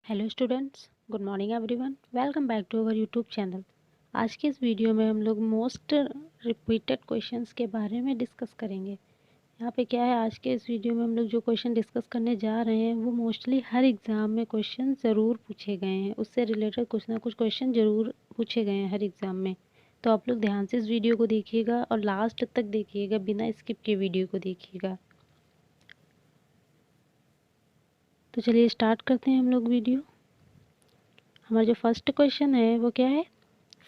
Hello students, good morning everyone. Welcome back to our YouTube channel. आज के इस video में हम लोग मोस्ट रिपीटेड क्वेश्चंस के बारे में डिस्कस करेंगे। यहाँ पे क्या है, आज के इस वीडियो में हम लोग जो क्वेश्चन डिस्कस करने जा रहे हैं वो मोस्टली हर एग्ज़ाम में क्वेश्चन ज़रूर पूछे गए हैं, उससे रिलेटेड कुछ ना कुछ क्वेश्चन ज़रूर पूछे गए हैं हर एग्ज़ाम में। तो आप लोग ध्यान से इस वीडियो को देखिएगा और लास्ट तक देखिएगा, बिना स्किप के वीडियो को देखिएगा। तो चलिए स्टार्ट करते हैं हम लोग वीडियो। हमारा जो फर्स्ट क्वेश्चन है वो क्या है,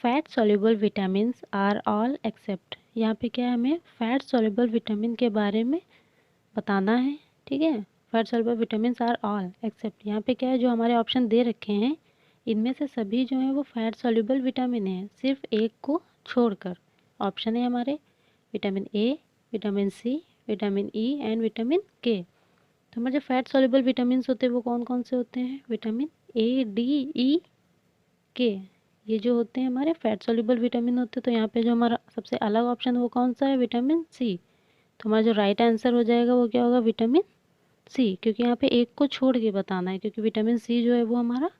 fat soluble vitamins are all except. यहाँ पे क्या है, हमें फैट सॉल्युबल विटामिन के बारे में बताना है। ठीक है, fat soluble vitamins are all except. यहाँ पे क्या है, जो हमारे ऑप्शन दे रखे हैं इनमें से सभी जो है वो फैट सॉल्युबल विटामिन है, सिर्फ एक को छोड़कर। ऑप्शन है हमारे vitamin A, vitamin C, vitamin E and vitamin K. तो हमारे जो फैट सॉल्युबल विटामिन होते हैं वो कौन कौन से होते हैं, विटामिन ए, डी, ई, के। ये जो होते हैं हमारे फैट सॉल्युबल विटामिन होते हैं। तो यहाँ पे जो हमारा सबसे अलग ऑप्शन वो कौन सा है, विटामिन सी। तो हमारा जो राइट आंसर हो जाएगा वो क्या होगा, विटामिन सी, क्योंकि यहाँ पे एक को छोड़ के बताना है, क्योंकि विटामिन सी जो है वो हमारा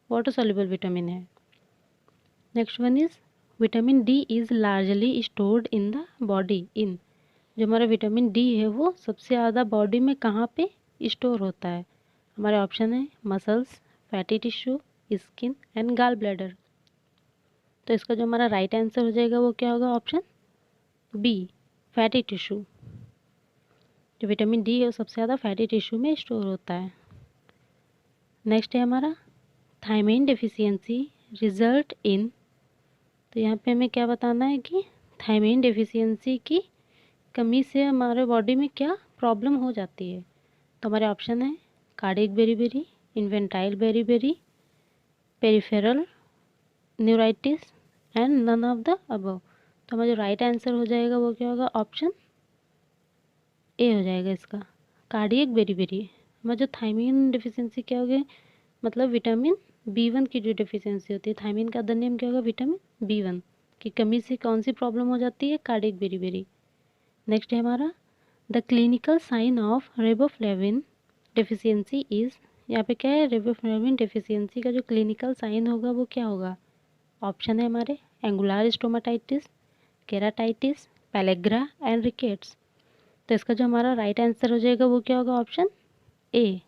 वाटर सॉल्युबल विटामिन है। Next one is vitamin D is largely stored in the body in. जो हमारा विटामिन डी है वो सबसे ज़्यादा बॉडी में कहाँ पे स्टोर होता है। हमारे ऑप्शन है muscles, fatty tissue, skin and gall bladder. तो इसका जो हमारा राइट आंसर हो जाएगा वो क्या होगा, ऑप्शन बी, फैटी टिश्यू। जो विटामिन डी है वो सबसे ज़्यादा फैटी टिश्यू में स्टोर होता है। नेक्स्ट है हमारा थायमीन डेफिशिएंसी रिजल्ट इन। तो यहाँ पे हमें क्या बताना है कि थायमीन डेफिशिएंसी की कमी से हमारे बॉडी में क्या प्रॉब्लम हो जाती है। तो हमारे ऑप्शन है cardiac beriberi, infantile beriberi, peripheral neuritis and none of the above. तो हमारा जो राइट आंसर हो जाएगा वो क्या होगा, ऑप्शन ए हो जाएगा इसका, कार्डियक बेरीबेरी। हमारा जो थायमीन डिफिशियंसी क्या हो गया, मतलब विटामिन बी1 की जो डिफिशियंसी होती है, थायमीन का अदर नेम क्या होगा, विटामिन बी1 की कमी से कौन सी प्रॉब्लम हो जाती है, कार्डियक बेरीबेरी। नेक्स्ट है हमारा the clinical sign of riboflavin deficiency is. यहाँ पे क्या है, रेबोफ्लेविन डिफिशियंसी का जो क्लिनिकल साइन होगा वो क्या होगा। ऑप्शन है हमारे angular stomatitis, keratitis, pellagra and rickets. तो इसका जो हमारा राइट आंसर हो जाएगा वो क्या होगा, ऑप्शन ए,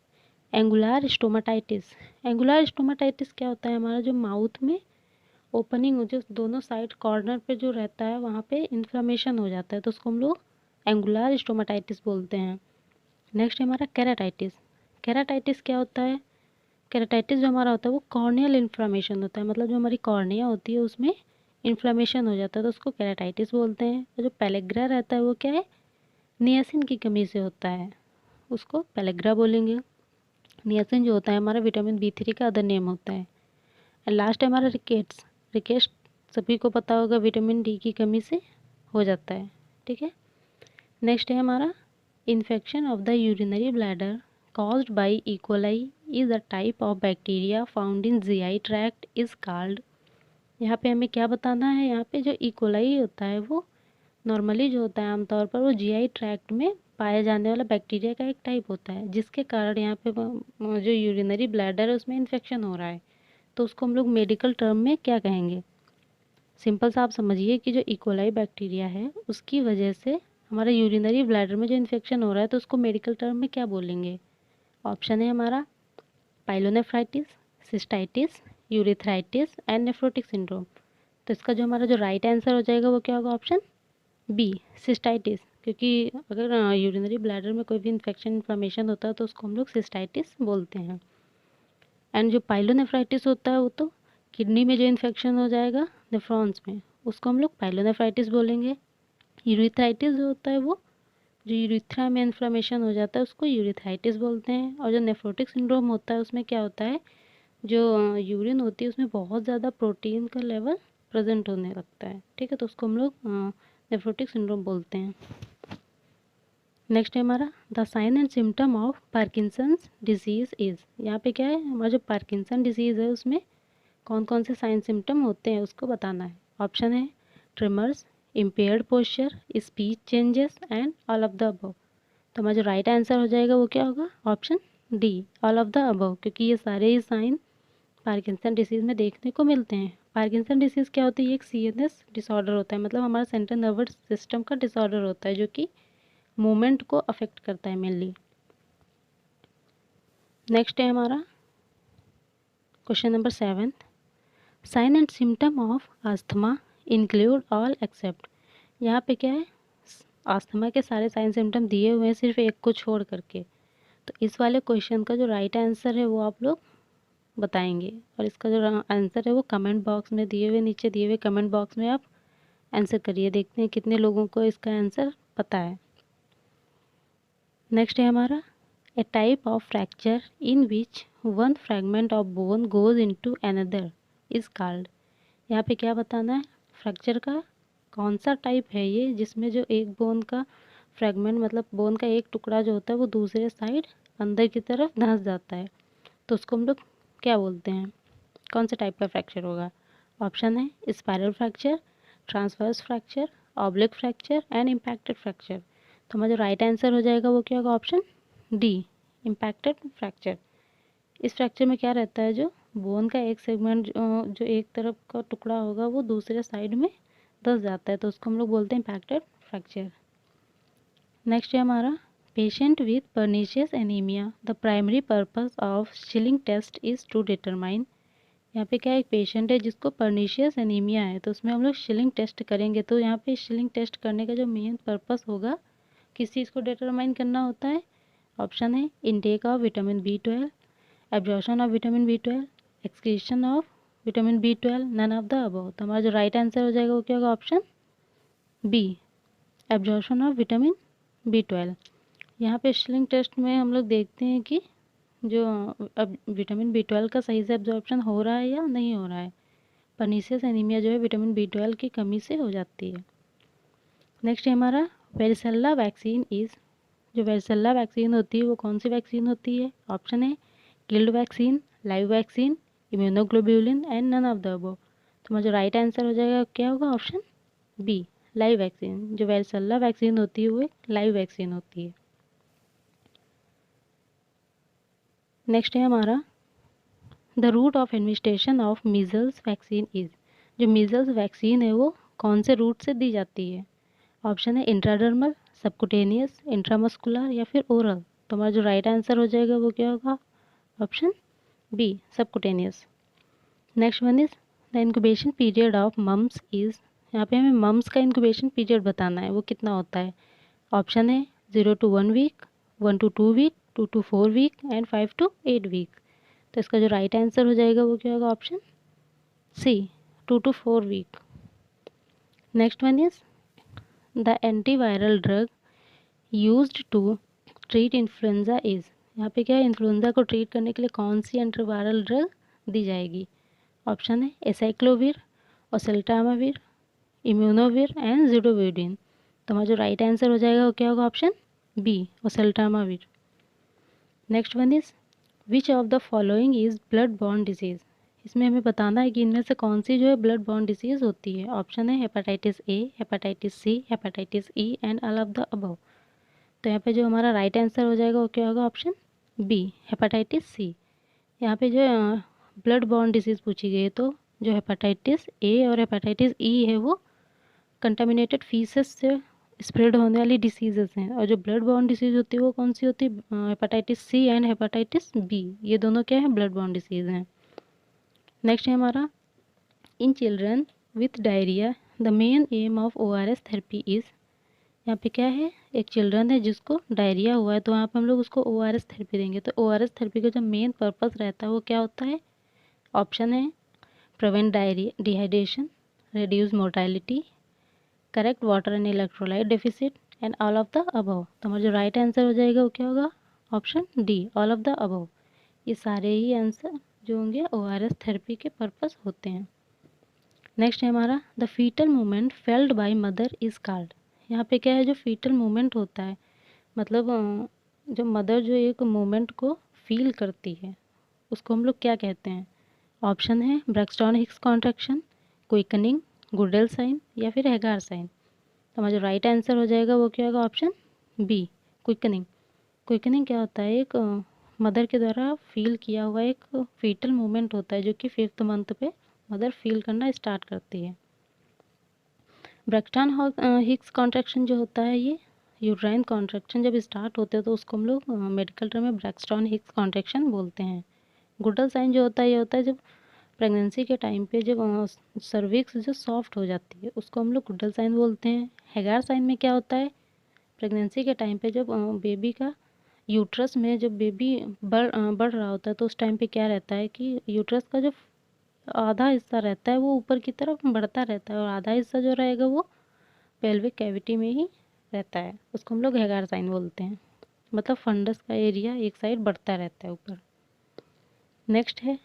एंगुलर स्टोमाटाइटिस। एंगुलर स्टोमाटाइटिस क्या होता है, हमारा जो माउथ में ओपनिंग जो दोनों साइड कॉर्नर पे जो रहता है वहाँ पे इन्फ्लेमेशन हो जाता है, तो उसको हम लोग एंगुलर स्टोमाटाइटिस बोलते हैं। नेक्स्ट है हमारा केराटाइटिस। केराटाइटिस क्या होता है, केराटाइटिस जो हमारा होता है वो कॉर्नियल इन्फ्लेमेशन होता है, मतलब जो हमारी कॉर्निया होती है उसमें इन्फ्लेमेशन हो जाता है, तो उसको केराटाइटिस बोलते हैं। और जो पेलेग्रा रहता है वो क्या है, नियासिन की कमी से होता है, उसको पेलेग्रा बोलेंगे। नियासिन जो होता है हमारा विटामिन बी3 का अदर नेम होता है। एंड लास्ट है हमारा रिकेट्स। रिकेट्स सभी को पता होगा विटामिन डी की कमी से हो जाता है। ठीक है, नेक्स्ट है हमारा infection of the urinary bladder caused by E. coli is a type of bacteria found in GI tract is called। यहाँ पे हमें क्या बताना है, यहाँ पे जो E. coli होता है वो नॉर्मली जो होता है आमतौर पर वो GI ट्रैक्ट में पाए जाने वाला बैक्टीरिया का एक टाइप होता है, जिसके कारण यहाँ पे जो यूरिनरी ब्लैडर है उसमें इन्फेक्शन हो रहा है। तो उसको हम लोग मेडिकल टर्म में क्या कहेंगे, सिंपल सा आप समझिए कि जो इकोलाई बैक्टीरिया है उसकी वजह से हमारा यूरिनरी ब्लैडर में जो इन्फेक्शन हो रहा है तो उसको मेडिकल टर्म में क्या बोलेंगे। ऑप्शन है हमारा pyelonephritis, cystitis, urethritis and nephrotic syndrome. तो इसका जो हमारा जो राइट आंसर हो जाएगा वो क्या होगा, ऑप्शन बी, सिस्टाइटिस। क्योंकि अगर यूरिनरी ब्लैडर में कोई भी इन्फेक्शन इन्फ्लेमेशन होता है तो उसको हम लोग सिस्टाइटिस बोलते हैं। एंड जो पाइलोनेफ्राइटिस होता है वो तो किडनी में जो इन्फेक्शन हो जाएगा नेफ्रॉन्स में, उसको हम लोग पाइलोनेफ्राइटिस बोलेंगे। यूरिथ्राइटिस जो होता है वो जो यूरिथ्रा में इन्फ्लेमेशन हो जाता है उसको यूरिथ्राइटिस बोलते हैं। और जो नेफ्रोटिक सिंड्रोम होता है उसमें क्या होता है, जो यूरिन होती है उसमें बहुत ज़्यादा प्रोटीन का लेवल प्रेजेंट होने लगता है। ठीक है, तो उसको हम लोग नेफ्रोटिक सिंड्रोम बोलते हैं। नेक्स्ट है हमारा the sign and symptom of Parkinson's disease is. यहाँ पे क्या है, हमारा जो पार्किंसन डिजीज़ है उसमें कौन कौन से साइन सिम्टम होते हैं उसको बताना है। ऑप्शन है trimmers, impaired posture, speech changes and all of the above. तो हमारा जो राइट आंसर हो जाएगा वो क्या होगा, option D, all of the above, क्योंकि ये सारे ही साइन पार्किंसन डिसीज़ में देखने को मिलते हैं। पार्किंसन डिसीज़ क्या होती है? एक सीएनएस डिसऑर्डर होता है, मतलब हमारा सेंट्रल नर्वस सिस्टम का डिसऑर्डर होता है जो कि मूवमेंट को अफेक्ट करता है मेनली। नेक्स्ट है हमारा question number 7, sign and symptom of asthma include all except. यहाँ पे क्या है? आस्थमा के सारे साइन सिम्टम दिए हुए हैं सिर्फ एक को छोड़ करके। तो इस वाले क्वेश्चन का जो राइट आंसर है वो आप लोग बताएंगे, और इसका जो आंसर है वो कमेंट बॉक्स में दिए हुए, नीचे दिए हुए कमेंट बॉक्स में आप आंसर करिए। देखते हैं कितने लोगों को इसका आंसर पता है। नेक्स्ट है हमारा a type of fracture in which one fragment of bone goes into another is called. यहाँ पे क्या बताना है? फ्रैक्चर का कौन सा टाइप है ये जिसमें जो एक बोन का फ्रैगमेंट, मतलब बोन का एक टुकड़ा जो होता है वो दूसरे साइड अंदर की तरफ धंस जाता है, तो उसको हम लोग क्या बोलते हैं? कौन से टाइप का फ्रैक्चर होगा? ऑप्शन है spiral fracture, transverse fracture, oblique fracture and impacted fracture. तो हमारा जो राइट आंसर हो जाएगा वो क्या होगा? Option D, impacted fracture. इस फ्रैक्चर में क्या रहता है? जो बोन का एक सेगमेंट जो एक तरफ का टुकड़ा होगा वो दूसरे साइड में धंस जाता है, तो उसको हम लोग बोलते हैं इम्पैक्टेड फ्रैक्चर। नेक्स्ट है हमारा patient with pernicious anaemia, the primary purpose of Schilling test is to determine. यहाँ पे क्या, एक पेशेंट है जिसको पर्नीशियस एनीमिया है, तो उसमें हम लोग शिलिंग टेस्ट करेंगे। तो यहाँ पे शिलिंग टेस्ट करने का जो मेन पर्पस होगा, किस चीज़ को डिटरमाइन करना होता है? ऑप्शन है intake of vitamin B12, absorption of vitamin B12, excretion of vitamin B12, none of the above. तो हमारा जो राइट आंसर हो जाएगा वो क्या होगा? Option B, absorption of vitamin B12। यहाँ पे शिलिंग टेस्ट में हम लोग देखते हैं कि जो अब विटामिन B12 का सही से एब्जॉर्प्शन हो रहा है या नहीं हो रहा है। पर्नीशियस एनीमिया जो है विटामिन B12 की कमी से हो जाती है। नेक्स्ट है हमारा वेरिसेल्ला वैक्सीन इज़, जो वेरिसेल्ला वैक्सीन होती है वो कौन सी वैक्सीन होती है? ऑप्शन है killed vaccine, live vaccine, immunoglobulin and none of the above. तो हमारा जो राइट आंसर हो जाएगा क्या होगा? Option B, live vaccine. जो वेरिसेल्ला वैक्सीन होती है वो एक लाइव वैक्सीन होती है। नेक्स्ट है हमारा the route of administration of measles vaccine is, जो मीजल्स वैक्सीन है वो कौन से रूट से दी जाती है? ऑप्शन है इंट्राडर्मल, सबकुटेनियस, इंट्रामस्कुलर या फिर ओरल। तो हमारा जो राइट आंसर हो जाएगा वो क्या होगा? Option B, subcutaneous. Next one is the incubation period of mumps is, यहाँ पे हमें मम्स का इंक्यूबेशन पीरियड बताना है, वो कितना होता है? ऑप्शन है 0 to 1 week, 1 to 2 week, 2 to 4 week and 5 to 8 week. तो इसका जो राइट आंसर हो जाएगा वो क्या होगा? Option C, 2 to 4 week. Next one is the antiviral drug used to treat influenza is, यहाँ पे क्या है? इन्फ्लुएंजा को ट्रीट करने के लिए कौन सी एंटीवायरल ड्रग दी जाएगी? ऑप्शन है एसाइक्लोविर, ओसेल्टामाविर, इम्यूनोविर एंड ज़िडोविडिन। तो हमारा जो राइट आंसर हो जाएगा वो क्या होगा? Option B, oseltamivir. Next one is which of the following is blood borne disease, इसमें हमें बताना है कि इनमें से कौन सी जो है ब्लड बॉर्न डिजीज़ होती है। ऑप्शन है hepatitis A, hepatitis C, hepatitis E and all of the above. तो यहाँ पे जो हमारा राइट आंसर हो जाएगा वो क्या होगा? Option B, hepatitis C. यहाँ पे जो ब्लड बॉर्न डिजीज़ पूछी गई है, तो जो हेपेटाइटिस ए और हेपेटाइटिस ई है वो कंटामिनेटेड फीसेस से स्प्रेड होने वाली डिसीजेस हैं, और जो ब्लड बॉर्न डिसीज़ होती है वो कौन सी होती है? Hepatitis C and hepatitis B, ये दोनों क्या है? ब्लड बॉर्न डिसीज़ हैं। नेक्स्ट है हमारा in children with diarrhoea the main aim of ORS therapy is, यहाँ पे क्या है? एक चिल्ड्रन है जिसको डायरिया हुआ है, तो वहाँ पे हम लोग उसको ORS थेरेपी देंगे। तो ORS थेरेपी का जो मेन पर्पस रहता है वो क्या होता है? ऑप्शन है prevent diarrhoea, dehydration, reduce mortality, correct water and electrolyte deficit and all of the above. तो हमारा जो राइट आंसर हो जाएगा वो क्या होगा? Option D, all of the above. ये सारे ही आंसर जो होंगे ORS थेरेपी के पर्पस होते हैं। नेक्स्ट है हमारा the fetal movement felt by mother is called, यहाँ पे क्या है? जो फीटल मूवमेंट होता है, मतलब जो मदर जो एक मूवमेंट को फील करती है उसको हम लोग क्या कहते हैं? ऑप्शन है Braxton Hicks contraction, quickening, Goodell sign या फिर हेगार साइन। तो हमारा जो राइट आंसर हो जाएगा वो क्या होगा? Option B, quickening. क्विकनिंग क्या होता है? एक मदर के द्वारा फील किया हुआ एक फीटल मूवमेंट होता है जो कि 5th मंथ पे मदर फील करना स्टार्ट करती है। ब्रैक्सटन हिक्स कॉन्ट्रैक्शन जो होता है, ये यूट्राइन कॉन्ट्रैक्शन जब स्टार्ट होते हैं तो उसको हम लोग मेडिकल टर्म में ब्रैक्सटन हिक्स कॉन्ट्रैक्शन बोलते हैं। गुडल साइन जो होता है, ये होता है जब प्रेगनेंसी के टाइम पे जब सर्विक्स जो सॉफ्ट हो जाती है उसको हम लोग गुडल साइन बोलते हैं। हेगार साइन में क्या होता है, प्रेगनेंसी के टाइम पे जब बेबी का यूट्रस में जब बेबी बढ़ रहा होता है तो उस टाइम पे क्या रहता है कि यूट्रस का जो आधा हिस्सा रहता है वो ऊपर की तरफ बढ़ता रहता है और आधा हिस्सा जो रहेगा वो पेल्विक कैविटी में ही रहता है, उसको हम लोग हेगार साइन बोलते हैं। मतलब फंडस का एरिया एक साइड बढ़ता रहता है ऊपर। नेक्स्ट है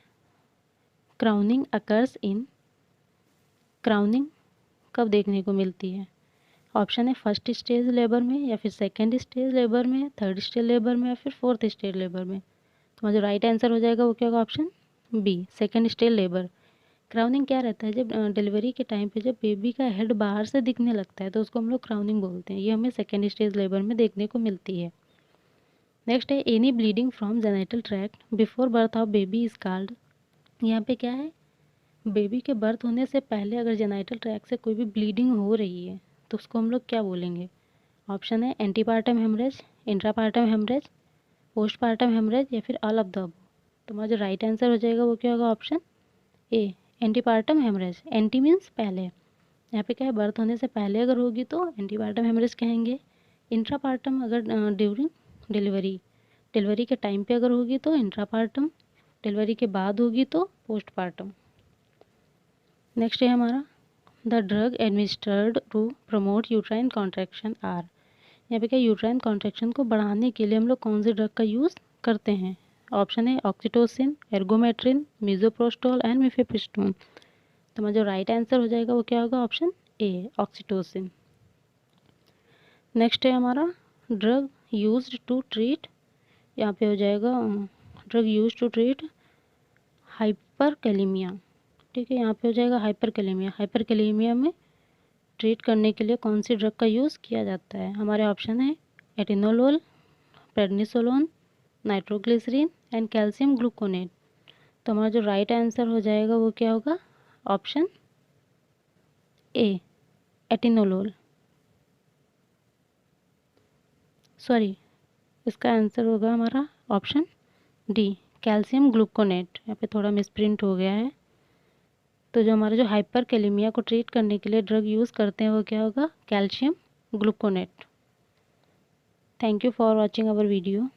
क्राउनिंग अकर्स इन। क्राउनिंग कब देखने को मिलती है? ऑप्शन है फर्स्ट स्टेज लेबर में, या फिर सेकेंड स्टेज लेबर में, थर्ड स्टेज लेबर में, या फिर फोर्थ स्टेज लेबर में। तो जो राइट आंसर हो जाएगा वो क्या होगा, option B, second stage labour. Crowning क्या रहता है, जब डिलीवरी के टाइम पे जब बेबी का हेड बाहर से दिखने लगता है तो उसको हम लोग क्राउनिंग बोलते हैं। ये हमें सेकेंड स्टेज लेबर में देखने को मिलती है। नेक्स्ट है any bleeding from genital tract before birth of baby is called. यहाँ पे क्या है, बेबी के बर्थ होने से पहले अगर जेनिटल ट्रैक्ट से कोई भी ब्लीडिंग हो रही है तो उसको हम लोग क्या बोलेंगे? ऑप्शन है antepartum haemorrhage, intrapartum haemorrhage, postpartum haemorrhage, या फिर ऑल ऑफ द अबव। तो हमारा जो राइट आंसर हो जाएगा वो क्या होगा, option A, antepartum haemorrhage. Anti means पहले, यहाँ पे क्या है, बर्थ होने से पहले अगर होगी तो एंटीपार्टम हेमरेज कहेंगे। इंट्रापार्टम अगर ड्यूरिंग डिलीवरी, डिलीवरी के टाइम पे अगर होगी तो इंट्रापार्टम, डिलीवरी के बाद होगी तो पोस्टपार्टम। नेक्स्ट है हमारा the drug administered to promote uterine contraction are. यहाँ पे क्या, यूट्राइन कॉन्ट्रैक्शन को बढ़ाने के लिए हम लोग कौन सी ड्रग का यूज़ करते हैं? ऑप्शन है ऑक्सीटोसिन, एर्गोमेट्रिन, मिजोप्रोस्टोल एंड मिफेप्रिस्टोन। तो हमारा जो राइट आंसर हो जाएगा वो क्या होगा, ऑप्शन ए, ऑक्सीटोसिन। नेक्स्ट है हमारा ड्रग यूज्ड टू ट्रीट, यहाँ पे हो जाएगा drug used to treat hyperkalaemia. ठीक है, यहाँ पे हो जाएगा हाइपरकैलेमिया। हाइपरकैलेमिया में ट्रीट करने के लिए कौन सी ड्रग का यूज़ किया जाता है? हमारे ऑप्शन है atenolol, prednisolone, nitroglycerine and calcium gluconate. तो हमारा जो राइट आंसर हो जाएगा वो क्या होगा, ऑप्शन ए, एटिनोलोल। सॉरी, इसका आंसर होगा हमारा ऑप्शन डी, कैल्शियम ग्लूकोनेट। यहाँ पे थोड़ा मिसप्रिंट हो गया है। तो जो हमारा जो हाइपरकैलेमिया को ट्रीट करने के लिए ड्रग यूज़ करते हैं वो क्या होगा, calcium gluconate. Thank you for watching our video.